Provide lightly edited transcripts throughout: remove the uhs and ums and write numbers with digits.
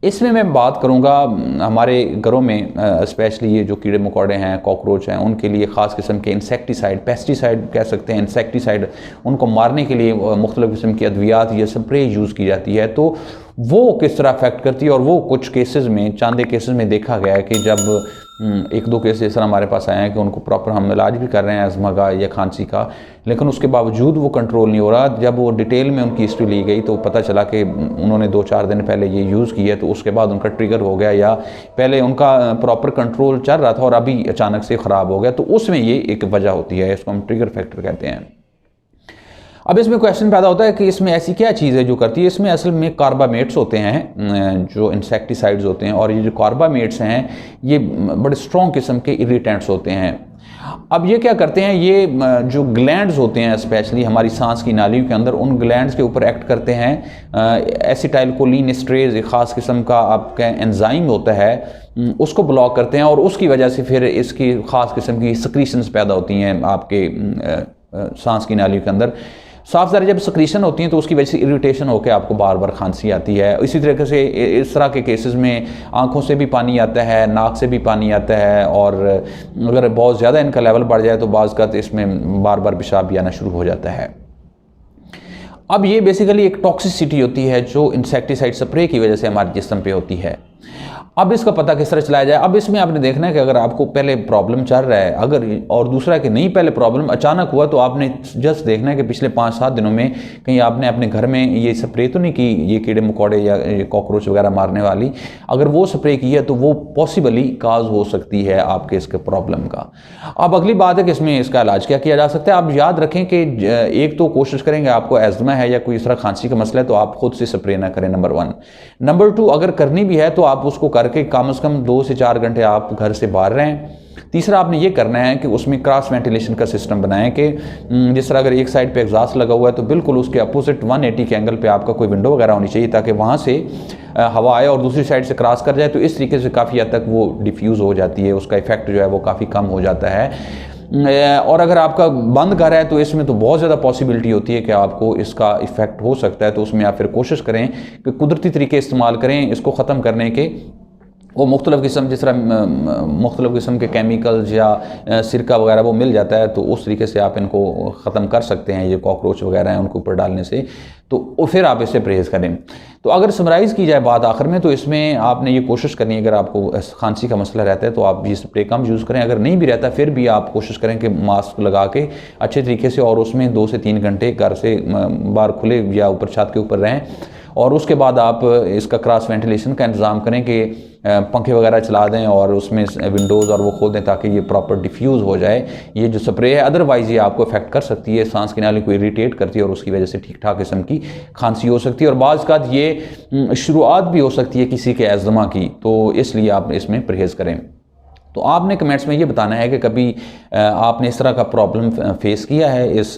इसमें मैं बात करूंगा हमारे घरों में स्पेशली ये जो कीड़े मकोड़े हैं, कॉकरोच हैं, उनके लिए ख़ास किस्म के इंसेक्टिसाइड, पेस्टिसाइड कह सकते हैं, इंसेक्टिसाइड, उनको मारने के लिए मुख्तलिफ़ किस्म की अद्वियात या स्प्रे यूज़ की जाती है। तो वो किस तरह अफेक्ट करती है, और वो कुछ केसेस में, चंद केसेस में देखा गया है कि जब एक दो केस इस तरह हमारे पास आए हैं कि उनको प्रॉपर हम इलाज भी कर रहे हैं अज़मा का या खांसी का, लेकिन उसके बावजूद वो कंट्रोल नहीं हो रहा। जब वो डिटेल में उनकी हिस्ट्री ली गई तो पता चला कि उन्होंने 2-4 दिन पहले ये यूज़ किया, तो उसके बाद उनका ट्रिगर हो गया, या पहले उनका प्रॉपर कंट्रोल चल रहा था और अभी अचानक से ख़राब हो गया। तो उसमें ये एक वजह होती है, इसको हम ट्रिगर फैक्टर कहते हैं। अब इसमें क्वेश्चन पैदा होता है कि इसमें ऐसी क्या चीज़ है जो करती है। इसमें असल में कार्बामेट्स होते हैं जो इंसेक्टिसाइड्स होते हैं, और ये जो कार्बामेट्स हैं ये बड़े स्ट्रॉन्ग किस्म के इरिटेंट्स होते हैं। अब ये क्या करते हैं, ये जो ग्लैंड्स होते हैं स्पेशली हमारी सांस की नालियों के अंदर, उन ग्लैंड्स के ऊपर एक्ट करते हैं। एसिटाइलकोलिन एस्ट्रेज एक ख़ास किस्म का आपका एंजाइम होता है, उसको ब्लॉक करते हैं, और उसकी वजह से फिर इसकी ख़ास किस्म की सक्रीशंस पैदा होती हैं आपके सांस की नालियों के अंदर। साफ ज़रा जब सक्रीशन होती हैं तो उसकी वजह से इरिटेशन होकर आपको बार बार खांसी आती है। इसी तरीके से इस तरह के केसेस में आंखों से भी पानी आता है, नाक से भी पानी आता है, और अगर बहुत ज़्यादा इनका लेवल बढ़ जाए तो बाज़ का इसमें बार बार पेशाब भी आना शुरू हो जाता है। अब ये बेसिकली एक टॉक्सिसिटी होती है जो इंसेक्टिसाइड स्प्रे की वजह से हमारे जिस्म पे होती है। अब इसका पता किस तरह चलाया जाए। अब इसमें आपने देखना है कि अगर आपको पहले प्रॉब्लम चल रहा है, अगर और दूसरा कि नहीं पहले प्रॉब्लम अचानक हुआ, तो आपने जस्ट देखना है कि पिछले 5-7 दिनों में कहीं आपने अपने घर में ये स्प्रे तो नहीं की, ये कीड़े मकोड़े या कॉकरोच वगैरह मारने वाली। अगर वो स्प्रे की है तो वो पॉसिबली काज हो सकती है आपके इसके प्रॉब्लम का। अब अगली बात है कि इसमें इसका इलाज क्या किया जा सकता है। आप याद रखें कि एक तो कोशिश करेंगे, आपको एज़मा है या कोई इस तरह खांसी का मसला है तो आप खुद से स्प्रे ना करें, नंबर 1। नंबर 2, अगर करनी भी है तो आप उसको करके कम से कम 2 से 4 घंटे आप घर से बाहर रहें। तीसरा, आपने ये करना है कि उसमें क्रॉस वेंटिलेशन का सिस्टम बनाएं कि जिस तरह अगर एक साइड पे एग्जॉस्ट लगा हुआ है तो बिल्कुल उसके अपोजिट 180 के एंगल पे आपका कोई विंडो वगैरह होनी चाहिए, ताकि वहाँ से हवा आए और दूसरी साइड से क्रॉस कर जाए। तो इस तरीके से काफ़ी हद तक वो डिफ्यूज़ हो जाती है, उसका इफेक्ट जो है वो काफ़ी कम हो जाता है। और अगर आपका बंद घर है तो इसमें तो बहुत ज़्यादा पॉसिबिलिटी होती है कि आपको इसका इफेक्ट हो सकता है। तो उसमें आप फिर कोशिश करें कि कुदरती तरीके इस्तेमाल करें इसको ख़त्म करने के। वो मुख्तलिफ़ किस्म, जिस तरह मुख्तलिफ़ किस्म के केमिकल्स या सिरका वगैरह वो मिल जाता है, तो उस तरीके से आप इनको ख़त्म कर सकते हैं। ये कॉकरोच वगैरह हैं उनको ऊपर डालने से, तो फिर आप इससे परहेज़ करें। तो अगर समराइज़ की जाए बात आखिर में, तो इसमें आपने ये कोशिश करनी है, अगर आपको खांसी का मसला रहता है तो आप ये स्प्रे कम यूज़ करें। अगर नहीं भी रहता फिर भी आप कोशिश करें कि मास्क लगा के अच्छे तरीके से, और उसमें 2 से 3 घंटे घर से बाहर खुले या ऊपर छत के ऊपर रहें। और उसके बाद आप इसका क्रॉस वेंटिलेशन का इंतज़ाम करें कि पंखे वगैरह चला दें और उसमें विंडोज़ और वो खोल दें ताकि ये प्रॉपर डिफ्यूज़ हो जाए ये जो स्प्रे है। अदरवाइज़ ये आपको इफेक्ट कर सकती है, सांस की नाली को इरिटेट करती है और उसकी वजह से ठीक ठाक किस्म की खांसी हो सकती है, और बाज़ का ये शुरुआत भी हो सकती है किसी के एज़मा की। तो इसलिए आप इसमें परहेज़ करें। तो आपने कमेंट्स में ये बताना है कि कभी आपने इस तरह का प्रॉब्लम फेस किया है इस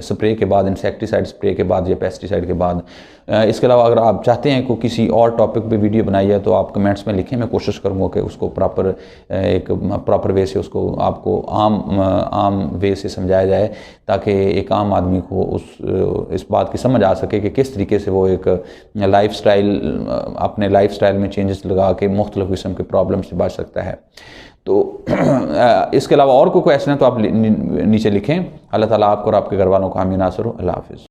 स्प्रे के बाद, इंसेक्टिसाइड स्प्रे के बाद या पेस्टिसाइड के बाद। इसके अलावा अगर आप चाहते हैं कि किसी और टॉपिक पे वीडियो बनाई है तो आप कमेंट्स में लिखें, मैं कोशिश करूँगा कि उसको प्रॉपर वे से उसको आपको आम वे से समझाया जाए, ताकि एक आम आदमी को इस बात की समझ आ सके कि किस तरीके से वो एक अपने लाइफ स्टाइल में चेंजेस लगा के मुख्तलिफ़ किस्म के प्रॉब्लम से बच सकता है। तो इसके अलावा और कोई क्वेश्चन है तो आप नीचे लिखें। अल्लाह ताला आपको और आपके घर वालों को आमीन नासिर हो। अल्लाह हाफ़िज़।